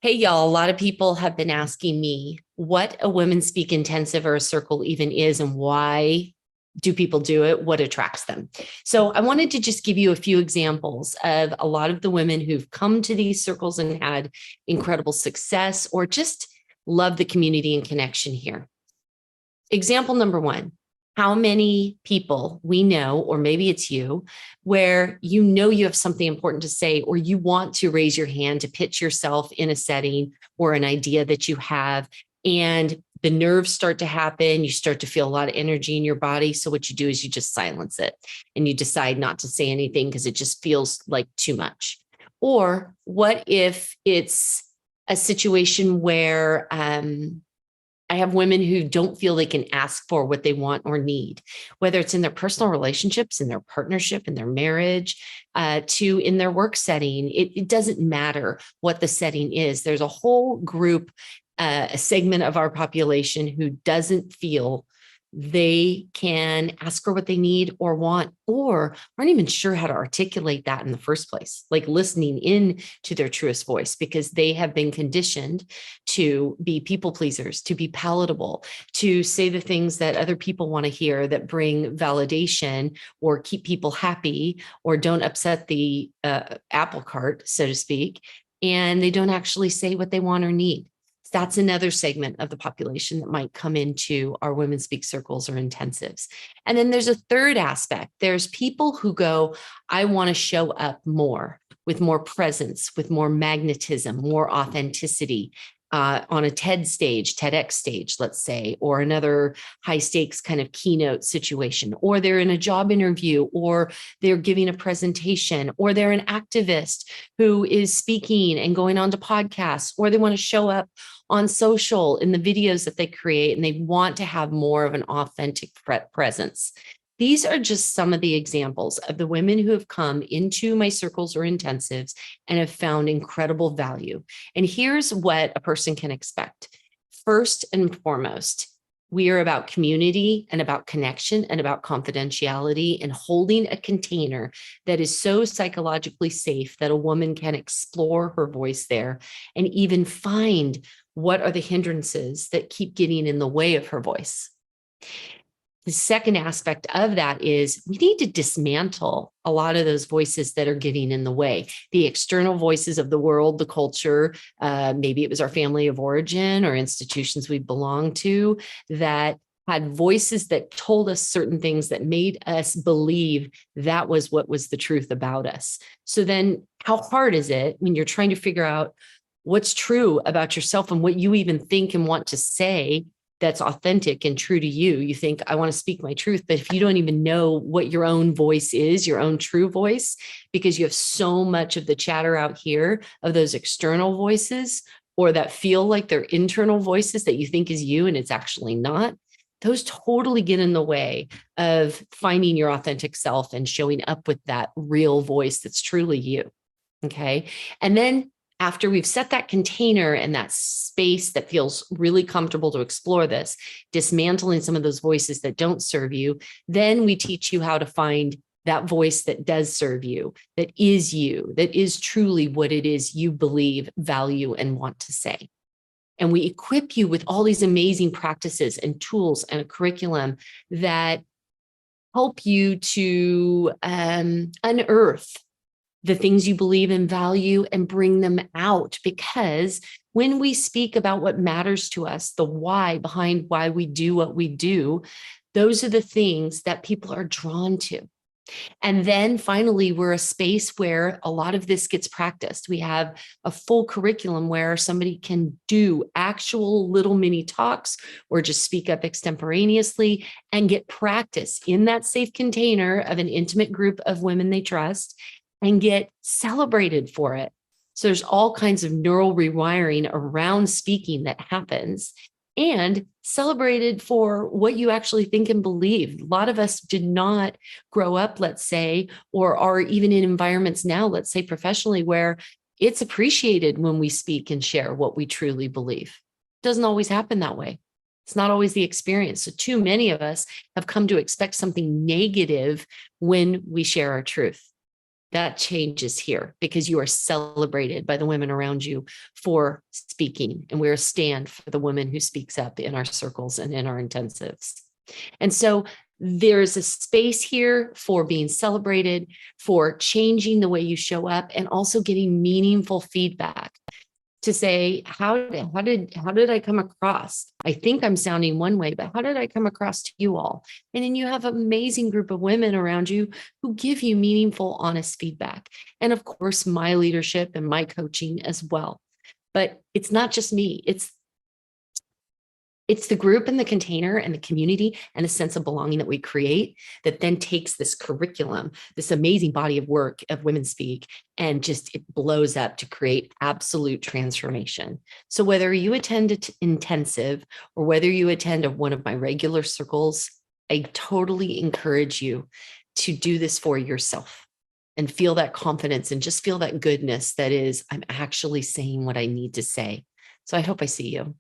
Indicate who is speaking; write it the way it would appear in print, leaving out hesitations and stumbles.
Speaker 1: Hey, y'all, a lot of people have been asking me what a WomenSpeak intensive or a circle even is and why do people do it? What attracts them? So I wanted to just give you a few examples of a lot of the women who've come to these circles and had incredible success or just love the community and connection here. Example number one, how many people we know, or maybe it's you, where you know you have something important to say, or you want to raise your hand to pitch yourself in a setting or an idea that you have, and the nerves start to happen. You start to feel a lot of energy in your body. So what you do is you just silence it and you decide not to say anything because it just feels like too much. Or what if it's a situation where I have women who don't feel they can ask for what they want or need, whether it's in their personal relationships, in their partnership, in their marriage, to in their work setting. It doesn't matter what the setting is. There's a whole group, a segment of our population who doesn't feel they can ask for what they need or want, or aren't even sure how to articulate that in the first place, like listening in to their truest voice, because they have been conditioned to be people pleasers, to be palatable, to say the things that other people want to hear that bring validation or keep people happy or don't upset the apple cart, so to speak. And they don't actually say what they want or need. That's another segment of the population that might come into our WomenSpeak circles or intensives. And then there's a third aspect. There's people who go, I want to show up more with more presence, with more magnetism, more authenticity, on a TED stage, TEDx stage, let's say, or another high stakes kind of keynote situation, or they're in a job interview, or they're giving a presentation, or they're an activist who is speaking and going on to podcasts, or they want to show up on social in the videos that they create, and they want to have more of an authentic presence. These are just some of the examples of the women who have come into my circles or intensives and have found incredible value. And here's what a person can expect. First and foremost, we are about community and about connection and about confidentiality and holding a container that is so psychologically safe that a woman can explore her voice there and even find what are the hindrances that keep getting in the way of her voice. The second aspect of that is we need to dismantle a lot of those voices that are getting in the way. The external voices of the world, the culture, maybe it was our family of origin or institutions we belong to that had voices that told us certain things that made us believe that was what was the truth about us. So then how hard is it when you're trying to figure out what's true about yourself and what you even think and want to say that's authentic and true to you? You think, I want to speak my truth, but if you don't even know what your own voice is, your own true voice, because you have so much of the chatter out here of those external voices, or that feel like they're internal voices that you think is you and it's actually not, those totally get in the way of finding your authentic self and showing up with that real voice that's truly you. Okay. And then after we've set that container and that space that feels really comfortable to explore this, dismantling some of those voices that don't serve you, then we teach you how to find that voice that does serve you, that is truly what it is you believe, value, and want to say. And we equip you with all these amazing practices and tools and a curriculum that help you to unearth the things you believe and value and bring them out. Because when we speak about what matters to us, the why behind why we do what we do, those are the things that people are drawn to. And then finally, we're a space where a lot of this gets practiced. We have a full curriculum where somebody can do actual little mini talks or just speak up extemporaneously and get practice in that safe container of an intimate group of women they trust and get celebrated for it. So there's all kinds of neural rewiring around speaking that happens, and celebrated for what you actually think and believe. A lot of us did not grow up, let's say, or are even in environments now, let's say professionally, where it's appreciated when we speak and share what we truly believe. It doesn't always happen that way. It's not always the experience. So too many of us have come to expect something negative when we share our truth. that changes here because you are celebrated by the women around you for speaking. And we're a stand for the woman who speaks up in our circles and in our intensives. And so there's a space here for being celebrated, for changing the way you show up, and also getting meaningful feedback to say, how did I come across? I think I'm sounding one way, but how did I come across to you all? And then you have an amazing group of women around you who give you meaningful, honest feedback. And of course, my leadership and my coaching as well. But it's not just me. It's the group and the container and the community and a sense of belonging that we create that then takes this curriculum, this amazing body of work of WomanSpeak, and just it blows up to create absolute transformation. So whether you attend an intensive or whether you attend one of my regular circles, I totally encourage you to do this for yourself and feel that confidence and just feel that goodness that is, I'm actually saying what I need to say. So I hope I see you.